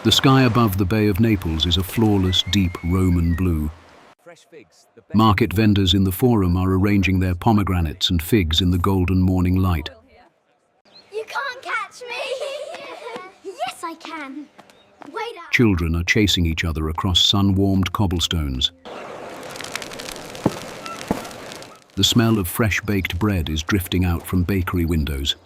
The sky above the Bay of Naples is a flawless, deep Roman blue. Market vendors in the forum are arranging their pomegranates and figs in the golden morning light. You can't catch me! Yes, I can. Wait up. Children are chasing each other across sun-warmed cobblestones. The smell of fresh baked bread is drifting out from bakery windows.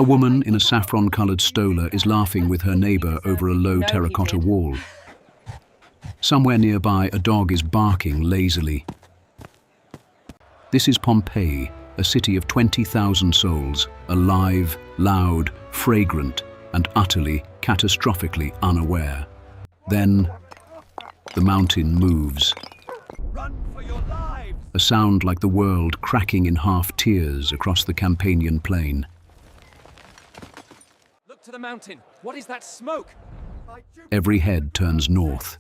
A woman in a saffron-coloured stola is laughing with her neighbour over a low terracotta wall. Somewhere nearby, a dog is barking lazily. This is Pompeii, a city of 20,000 souls, alive, loud, fragrant, and utterly, catastrophically unaware. Then, the mountain moves. Run for your lives! A sound like the world cracking in half tears across the Campanian plain. To the mountain. What is that smoke? Every head turns north.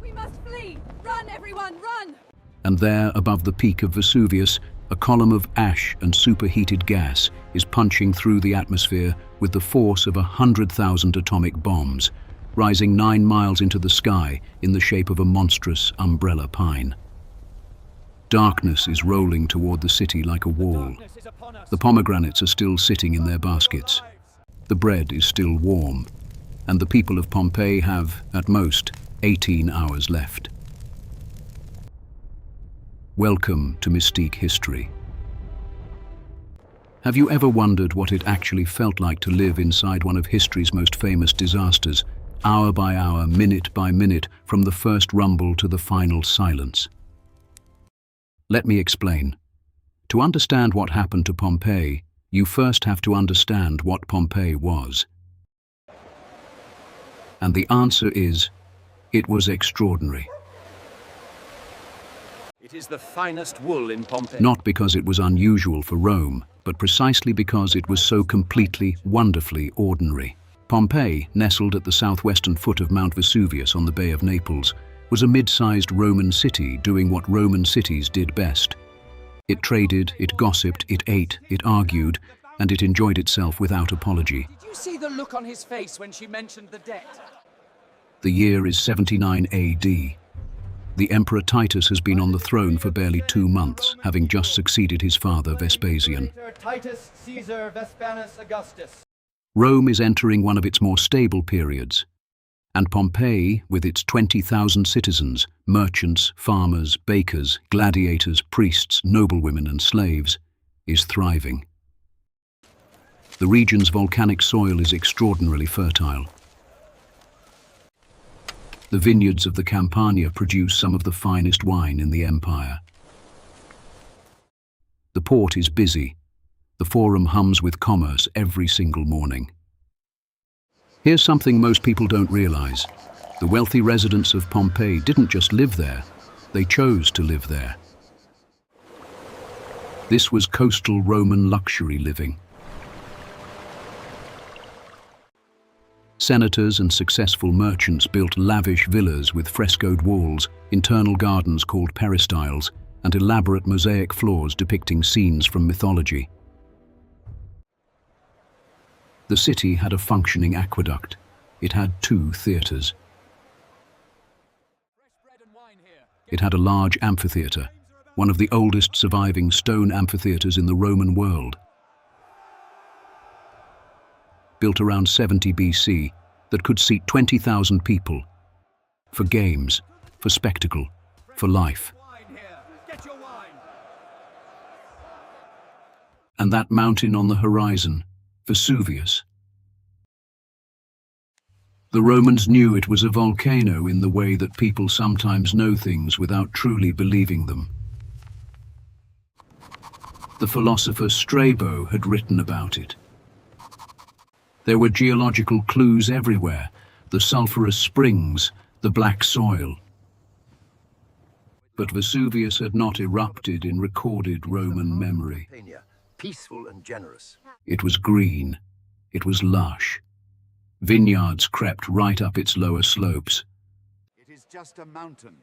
We must flee! Run, everyone, run! And there, above the peak of Vesuvius, a column of ash and superheated gas is punching through the atmosphere with the force of 100,000 atomic bombs, rising 9 miles into the sky in the shape of a monstrous umbrella pine. Darkness is rolling toward the city like a wall. The pomegranates are still sitting in their baskets. The bread is still warm, and the people of Pompeii have, at most, 18 hours left. Welcome to Mystique History. Have you ever wondered what it actually felt like to live inside one of history's most famous disasters, hour by hour, minute by minute, from the first rumble to the final silence? Let me explain. To understand what happened to Pompeii, you first have to understand what Pompeii was. And the answer is, it was extraordinary. It is the finest wool in Pompeii. Not because it was unusual for Rome, but precisely because it was so completely, wonderfully ordinary. Pompeii, nestled at the southwestern foot of Mount Vesuvius on the Bay of Naples, was a mid-sized Roman city doing what Roman cities did best. It traded, it gossiped, it ate, it argued, and it enjoyed itself without apology. Did you see the look on his face when she mentioned the debt? The year is 79 AD. The Emperor Titus has been on the throne for barely 2 months, having just succeeded his father Vespasian. Titus Caesar Vespanus Augustus. Rome is entering one of its more stable periods. And Pompeii, with its 20,000 citizens, merchants, farmers, bakers, gladiators, priests, noblewomen and slaves, is thriving. The region's volcanic soil is extraordinarily fertile. The vineyards of the Campania produce some of the finest wine in the empire. The port is busy. The forum hums with commerce every single morning. Here's something most people don't realize. The wealthy residents of Pompeii didn't just live there, they chose to live there. This was coastal Roman luxury living. Senators and successful merchants built lavish villas with frescoed walls, internal gardens called peristyles, and elaborate mosaic floors depicting scenes from mythology. The city had a functioning aqueduct. It had 2 theatres. It had a large amphitheater, one of the oldest surviving stone amphitheaters in the Roman world. Built around 70 BC, that could seat 20,000 people. For games, for spectacle, for life. And that mountain on the horizon, Vesuvius. The Romans knew it was a volcano in the way that people sometimes know things without truly believing them. The philosopher Strabo had written about it. There were geological clues everywhere, the sulphurous springs, the black soil. But Vesuvius had not erupted in recorded Roman memory. Peaceful and generous. It was green. It was lush. Vineyards crept right up its lower slopes. It is just a mountain.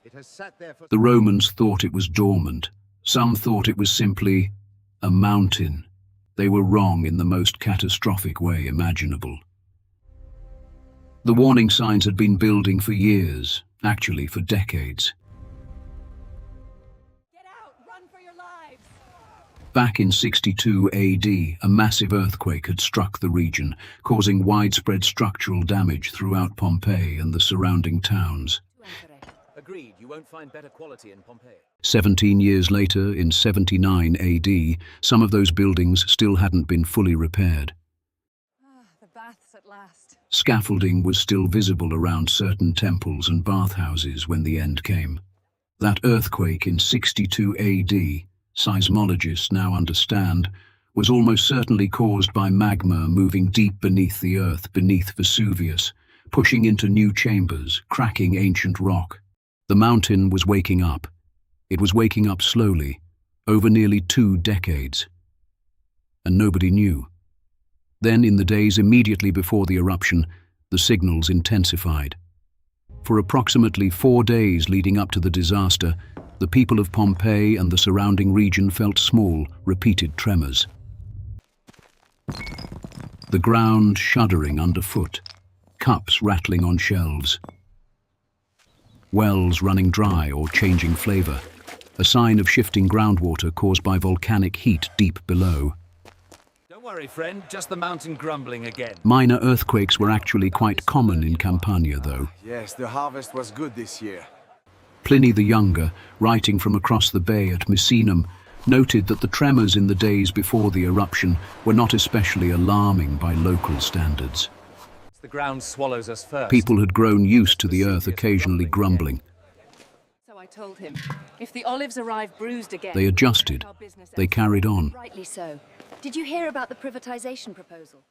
It has sat there for... The Romans thought it was dormant. Some thought it was simply a mountain. They were wrong in the most catastrophic way imaginable. The warning signs had been building for years, actually for decades. Get out! Run for your lives! Back in 62 AD, a massive earthquake had struck the region, causing widespread structural damage throughout Pompeii and the surrounding towns. Agreed, you won't find better quality in Pompeii. 17 years later, in 79 AD, some of those buildings still hadn't been fully repaired. The baths at last. Scaffolding was still visible around certain temples and bathhouses when the end came. That earthquake in 62 AD, seismologists now understand, was almost certainly caused by magma moving deep beneath the earth, beneath Vesuvius, pushing into new chambers, cracking ancient rock. The mountain was waking up. It was waking up slowly, over nearly 2 decades. And nobody knew. Then, in the days immediately before the eruption, the signals intensified. For approximately 4 days leading up to the disaster, the people of Pompeii and the surrounding region felt small, repeated tremors. The ground shuddering underfoot, cups rattling on shelves, wells running dry or changing flavor, a sign of shifting groundwater caused by volcanic heat deep below. Don't worry, friend, just the mountain grumbling again. Minor earthquakes were actually quite common in Campania, though. Yes, the harvest was good this year. Pliny the Younger, writing from across the bay at Misenum, noted that the tremors in the days before the eruption were not especially alarming by local standards. The ground swallows us first. People had grown used to the earth occasionally grumbling. So I told him, if the olives arrive bruised again... They adjusted. They carried on. Rightly so. Did you hear about the privatization proposal?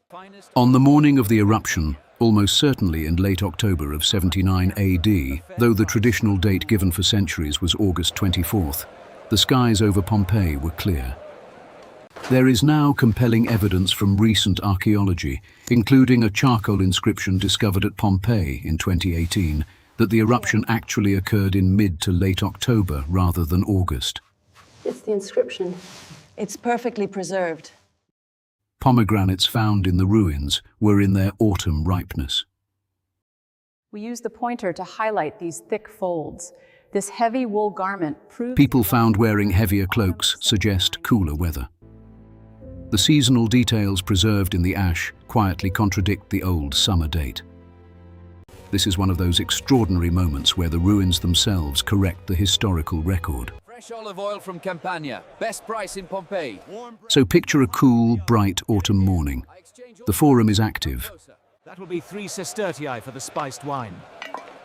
On the morning of the eruption, almost certainly in late October of 79 AD, though the traditional date given for centuries was August 24th, the skies over Pompeii were clear. There is now compelling evidence from recent archaeology, including a charcoal inscription discovered at Pompeii in 2018, that the eruption actually occurred in mid to late October rather than August. It's the inscription. It's perfectly preserved. Pomegranates found in the ruins were in their autumn ripeness. We use the pointer to highlight these thick folds. This heavy wool garment proves... People found wearing heavier cloaks suggest cooler weather. The seasonal details preserved in the ash quietly contradict the old summer date. This is one of those extraordinary moments where the ruins themselves correct the historical record. Fresh olive oil from Campania. Best price in Pompeii. So picture a cool, bright autumn morning. The forum is active. That will be 3 sestertii for the spiced wine.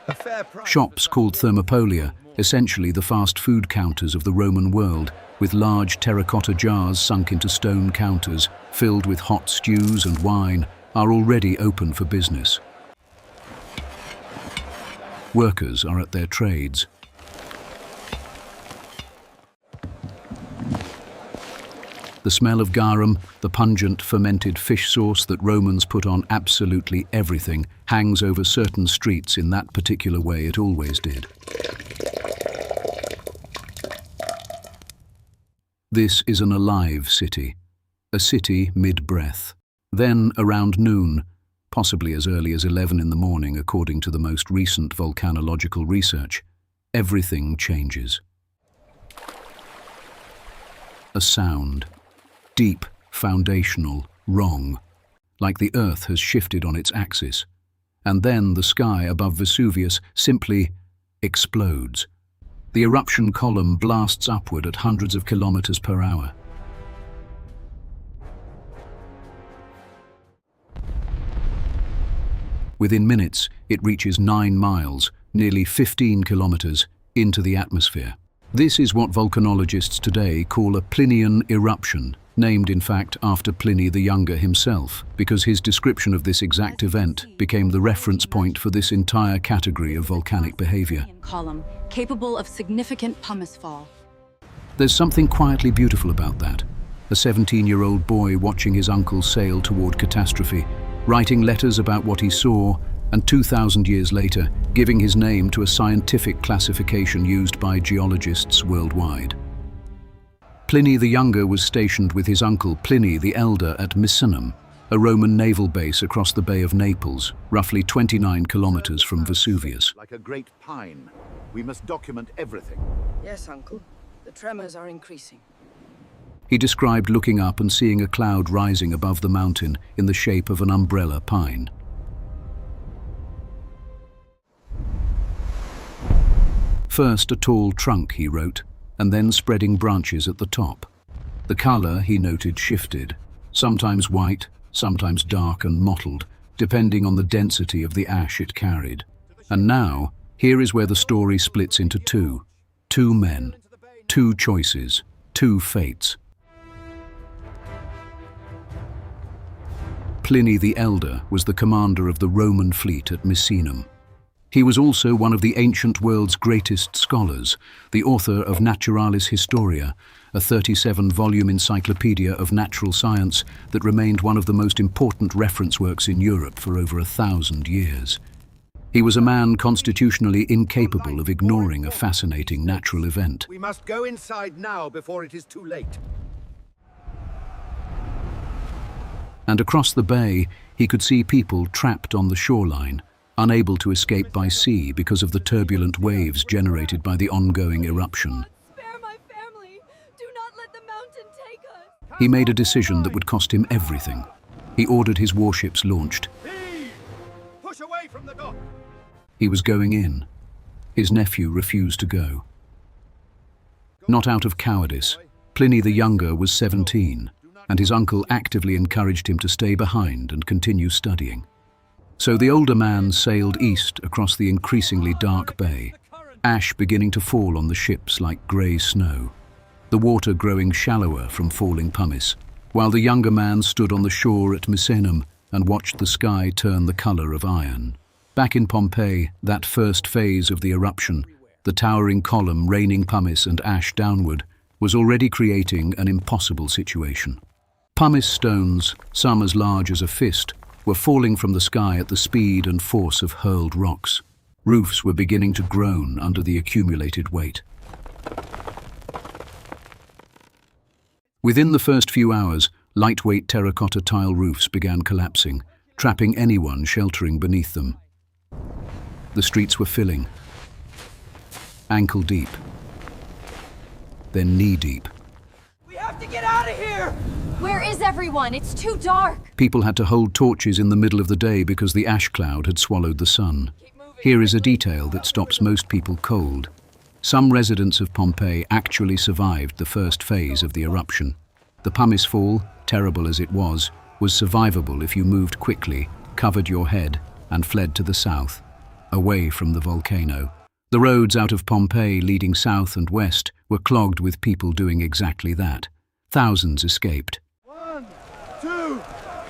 A fair price. Shops called thermopolia, essentially the fast food counters of the Roman world, with large terracotta jars sunk into stone counters, filled with hot stews and wine, are already open for business. Workers are at their trades. The smell of garum, the pungent fermented fish sauce that Romans put on absolutely everything, hangs over certain streets in that particular way it always did. This is an alive city, a city mid-breath. Then, around noon, possibly as early as 11 in the morning according to the most recent volcanological research, everything changes. A sound. Deep, foundational, wrong, like the earth has shifted on its axis, and then the sky above Vesuvius simply explodes. The eruption column blasts upward at hundreds of kilometers per hour. Within minutes, it reaches 9 miles, nearly 15 kilometers, into the atmosphere. This is what volcanologists today call a Plinian eruption, named in fact after Pliny the Younger himself, because his description of this exact event became the reference point for this entire category of volcanic behavior. Column, capable of significant pumice fall. There's something quietly beautiful about that. A 17-year-old boy watching his uncle sail toward catastrophe, writing letters about what he saw, and 2,000 years later, giving his name to a scientific classification used by geologists worldwide. Pliny the Younger was stationed with his uncle Pliny the Elder at Misenum, a Roman naval base across the Bay of Naples, roughly 29 kilometers from Vesuvius. Like a great pine. We must document everything. Yes, Uncle. The tremors are increasing. He described looking up and seeing a cloud rising above the mountain in the shape of an umbrella pine. First a tall trunk, he wrote, and then spreading branches at the top. The color, he noted, shifted, sometimes white, sometimes dark and mottled, depending on the density of the ash it carried. And now, here is where the story splits into two. Two men, two choices, two fates. Pliny the Elder was the commander of the Roman fleet at Misenum. He was also one of the ancient world's greatest scholars, the author of Naturalis Historia, a 37-volume encyclopedia of natural science that remained one of the most important reference works in Europe for over 1,000 years. He was a man constitutionally incapable of ignoring a fascinating natural event. We must go inside now before it is too late. And across the bay, he could see people trapped on the shoreline, unable to escape by sea because of the turbulent waves generated by the ongoing eruption. Spare my family! Do not let the mountain take us! He made a decision that would cost him everything. He ordered his warships launched. Push away from the dock! He was going in. His nephew refused to go. Not out of cowardice. Pliny the Younger was 17, and his uncle actively encouraged him to stay behind and continue studying. So the older man sailed east across the increasingly dark bay, ash beginning to fall on the ships like grey snow, the water growing shallower from falling pumice, while the younger man stood on the shore at Misenum and watched the sky turn the colour of iron. Back in Pompeii, that first phase of the eruption, the towering column raining pumice and ash downward, was already creating an impossible situation. Pumice stones, some as large as a fist, were falling from the sky at the speed and force of hurled rocks. Roofs were beginning to groan under the accumulated weight. Within the first few hours, lightweight terracotta tile roofs began collapsing, trapping anyone sheltering beneath them. The streets were filling, ankle deep, then knee deep. We have to get out of here! Where is everyone? It's too dark! People had to hold torches in the middle of the day because the ash cloud had swallowed the sun. Here is a detail that stops most people cold. Some residents of Pompeii actually survived the first phase of the eruption. The pumice fall, terrible as it was survivable if you moved quickly, covered your head, and fled to the south, away from the volcano. The roads out of Pompeii leading south and west were clogged with people doing exactly that. Thousands escaped. 1, 2,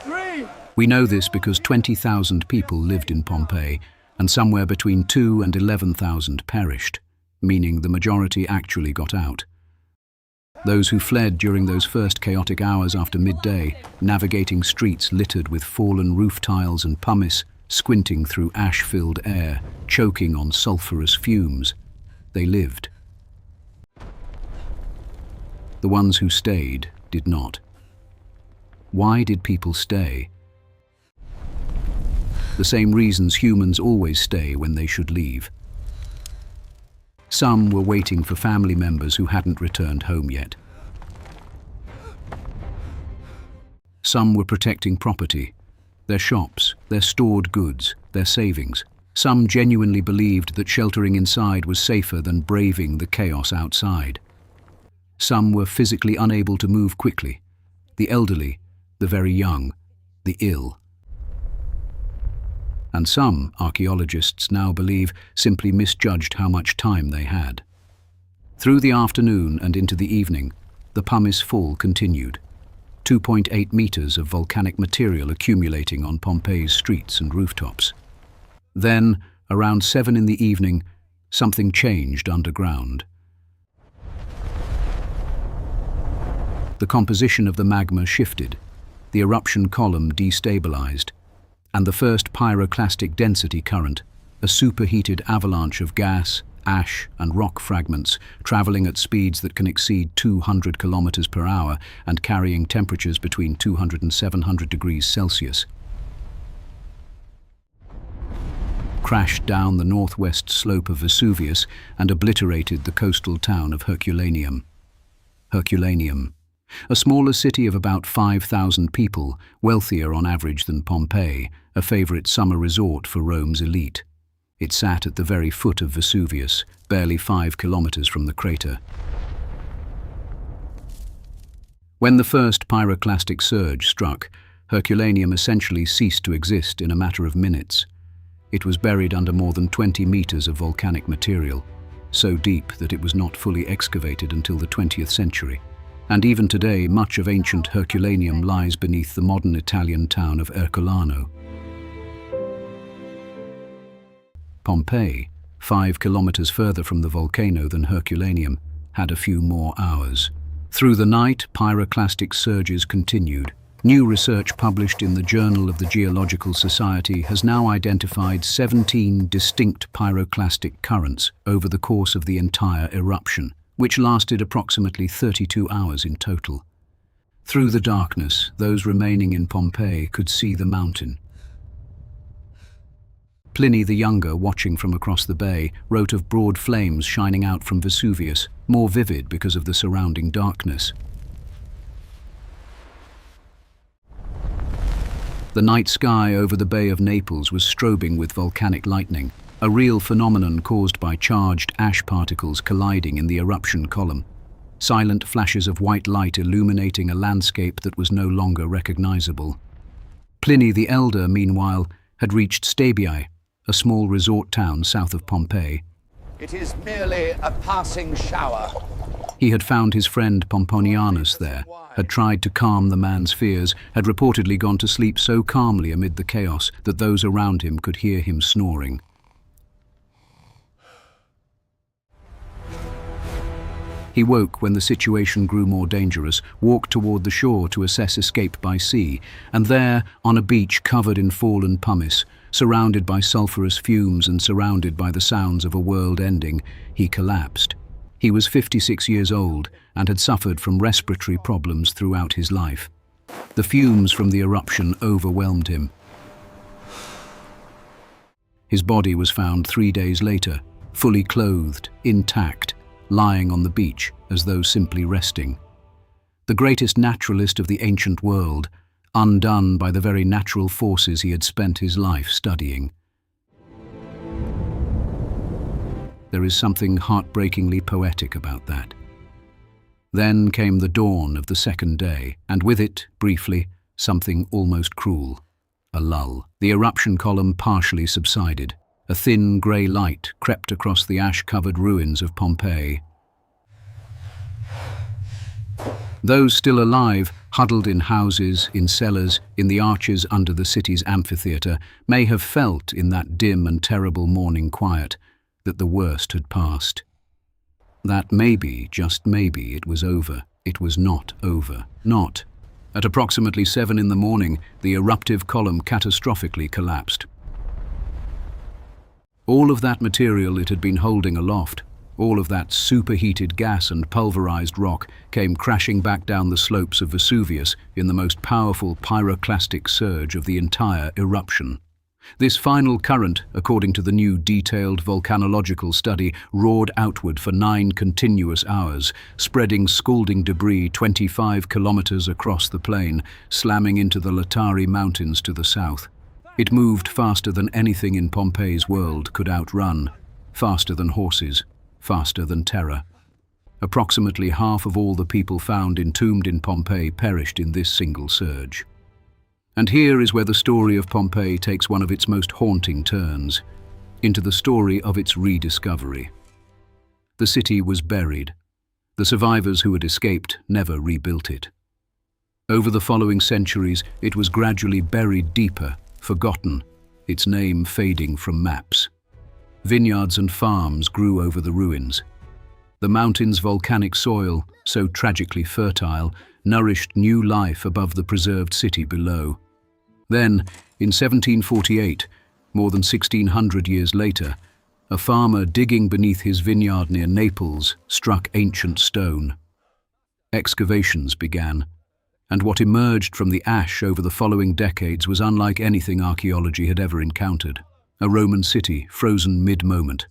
3. We know this because 20,000 people lived in Pompeii, and somewhere between 2,000 and 11,000 perished, meaning the majority actually got out. Those who fled during those first chaotic hours after midday, navigating streets littered with fallen roof tiles and pumice, squinting through ash-filled air, choking on sulphurous fumes, they lived. The ones who stayed did not. Why did people stay? The same reasons humans always stay when they should leave. Some were waiting for family members who hadn't returned home yet. Some were protecting property, their shops, their stored goods, their savings. Some genuinely believed that sheltering inside was safer than braving the chaos outside. Some were physically unable to move quickly, the elderly, the very young, the ill. And some, archaeologists now believe, simply misjudged how much time they had. Through the afternoon and into the evening, the pumice fall continued. 2.8 meters of volcanic material accumulating on Pompeii's streets and rooftops. Then, around 7 in the evening, something changed underground. The composition of the magma shifted, the eruption column destabilized, and the first pyroclastic density current, a superheated avalanche of gas, ash and rock fragments, traveling at speeds that can exceed 200 kilometers per hour and carrying temperatures between 200 and 700 degrees Celsius. Crashed down the northwest slope of Vesuvius and obliterated the coastal town of Herculaneum. Herculaneum, a smaller city of about 5,000 people, wealthier on average than Pompeii, a favorite summer resort for Rome's elite. It sat at the very foot of Vesuvius, barely 5 kilometers from the crater. When the first pyroclastic surge struck, Herculaneum essentially ceased to exist in a matter of minutes. It was buried under more than 20 meters of volcanic material, so deep that it was not fully excavated until the 20th century. And even today, much of ancient Herculaneum lies beneath the modern Italian town of Ercolano. Pompeii, 5 kilometers further from the volcano than Herculaneum, had a few more hours. Through the night, pyroclastic surges continued. New research published in the Journal of the Geological Society has now identified 17 distinct pyroclastic currents over the course of the entire eruption, which lasted approximately 32 hours in total. Through the darkness, those remaining in Pompeii could see the mountain. Pliny the Younger, watching from across the bay, wrote of broad flames shining out from Vesuvius, more vivid because of the surrounding darkness. The night sky over the Bay of Naples was strobing with volcanic lightning, a real phenomenon caused by charged ash particles colliding in the eruption column. Silent flashes of white light illuminating a landscape that was no longer recognizable. Pliny the Elder, meanwhile, had reached Stabiae, a small resort town south of Pompeii. It is merely a passing shower. He had found his friend Pomponianus there, had tried to calm the man's fears, had reportedly gone to sleep so calmly amid the chaos that those around him could hear him snoring. He woke when the situation grew more dangerous, walked toward the shore to assess escape by sea, and there, on a beach covered in fallen pumice, surrounded by sulphurous fumes and surrounded by the sounds of a world ending, he collapsed. He was 56 years old and had suffered from respiratory problems throughout his life. The fumes from the eruption overwhelmed him. His body was found 3 days later, fully clothed, intact, lying on the beach as though simply resting. The greatest naturalist of the ancient world, undone by the very natural forces he had spent his life studying. There is something heartbreakingly poetic about that. Then came the dawn of the second day, and with it, briefly, something almost cruel. A lull. The eruption column partially subsided. A thin grey light crept across the ash-covered ruins of Pompeii. Those still alive, huddled in houses, in cellars, in the arches under the city's amphitheater, may have felt in that dim and terrible morning quiet that the worst had passed. That maybe, just maybe, it was over. It was not over. Not. At approximately 7 in the morning, the eruptive column catastrophically collapsed. All of that material it had been holding aloft, all of that superheated gas and pulverized rock came crashing back down the slopes of Vesuvius in the most powerful pyroclastic surge of the entire eruption. This final current, according to the new detailed volcanological study, roared outward for 9 continuous hours, spreading scalding debris 25 kilometers across the plain, slamming into the Latari Mountains to the south. It moved faster than anything in Pompeii's world could outrun, faster than horses, faster than terror. Approximately half of all the people found entombed in Pompeii perished in this single surge. And here is where the story of Pompeii takes one of its most haunting turns, into the story of its rediscovery. The city was buried. The survivors who had escaped never rebuilt it. Over the following centuries, it was gradually buried deeper, forgotten, its name fading from maps. Vineyards and farms grew over the ruins. The mountain's volcanic soil, so tragically fertile, nourished new life above the preserved city below. Then, in 1748, more than 1600 years later, A farmer digging beneath his vineyard near Naples struck ancient stone. Excavations began, and what emerged from the ash over the following decades was unlike anything archaeology had ever encountered. A Roman city frozen mid-moment.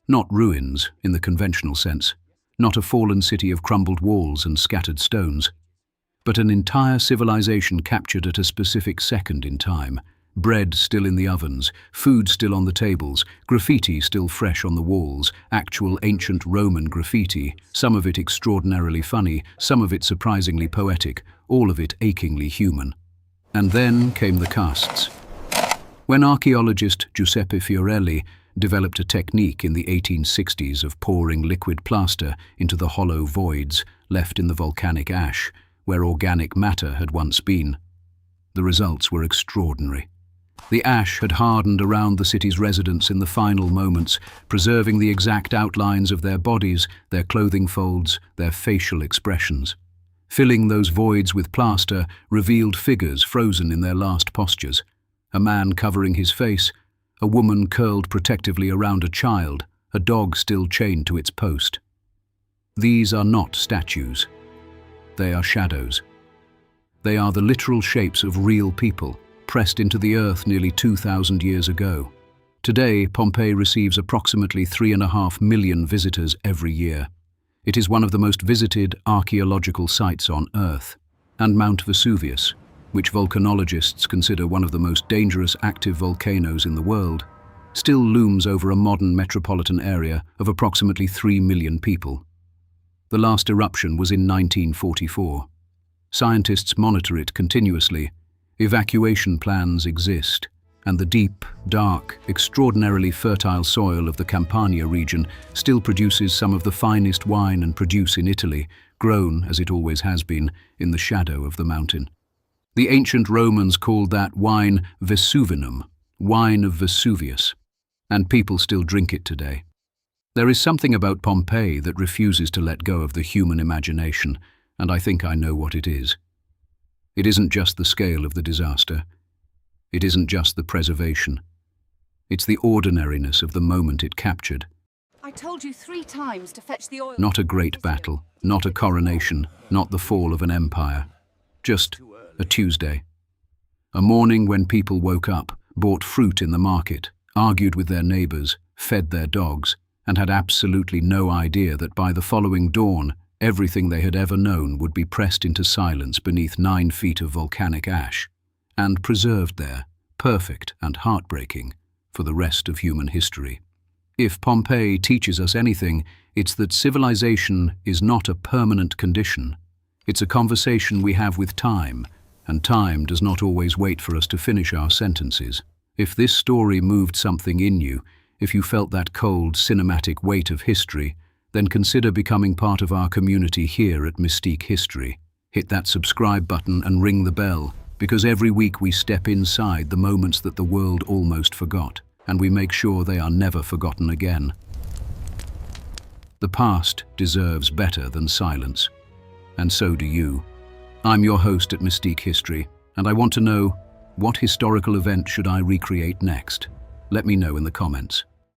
Not ruins in the conventional sense, not a fallen city of crumbled walls and scattered stones, but an entire civilization captured at a specific second in time. Bread still in the ovens, food still on the tables, graffiti still fresh on the walls, actual ancient Roman graffiti, some of it extraordinarily funny, some of it surprisingly poetic, all of it achingly human. And then came the casts. When archaeologist Giuseppe Fiorelli developed a technique in the 1860s of pouring liquid plaster into the hollow voids left in the volcanic ash, where organic matter had once been, the results were extraordinary. The ash had hardened around the city's residents in the final moments, preserving the exact outlines of their bodies, their clothing folds, their facial expressions. Filling those voids with plaster revealed figures frozen in their last postures. A man covering his face, a woman curled protectively around a child, a dog still chained to its post. These are not statues. They are shadows. They are the literal shapes of real people, pressed into the earth nearly 2,000 years ago. Today, Pompeii receives approximately 3.5 million visitors every year. It is one of the most visited archaeological sites on Earth. And Mount Vesuvius, which volcanologists consider one of the most dangerous active volcanoes in the world, still looms over a modern metropolitan area of approximately 3 million people. The last eruption was in 1944. Scientists monitor it continuously. Evacuation plans exist, and the deep, dark, extraordinarily fertile soil of the Campania region still produces some of the finest wine and produce in Italy, grown, as it always has been, in the shadow of the mountain. The ancient Romans called that wine Vesuvinum, wine of Vesuvius, and people still drink it today. There is something about Pompeii that refuses to let go of the human imagination, and I think I know what it is. It isn't just the scale of the disaster. It isn't just the preservation. It's the ordinariness of the moment it captured. I told you 3 times to fetch the oil. Not a great battle, not a coronation, not the fall of an empire. Just a Tuesday. A morning when people woke up, bought fruit in the market, argued with their neighbors, fed their dogs, and had absolutely no idea that by the following dawn, everything they had ever known would be pressed into silence beneath 9 feet of volcanic ash, and preserved there, perfect and heartbreaking, for the rest of human history. If Pompeii teaches us anything, it's that civilization is not a permanent condition. It's a conversation we have with time, and time does not always wait for us to finish our sentences. If this story moved something in you, if you felt that cold, cinematic weight of history, then consider becoming part of our community here at Mystique History. Hit that subscribe button and ring the bell, because every week we step inside the moments that the world almost forgot, and we make sure they are never forgotten again. The past deserves better than silence, and so do you. I'm your host at Mystique History, and I want to know, what historical event should I recreate next? Let me know in the comments.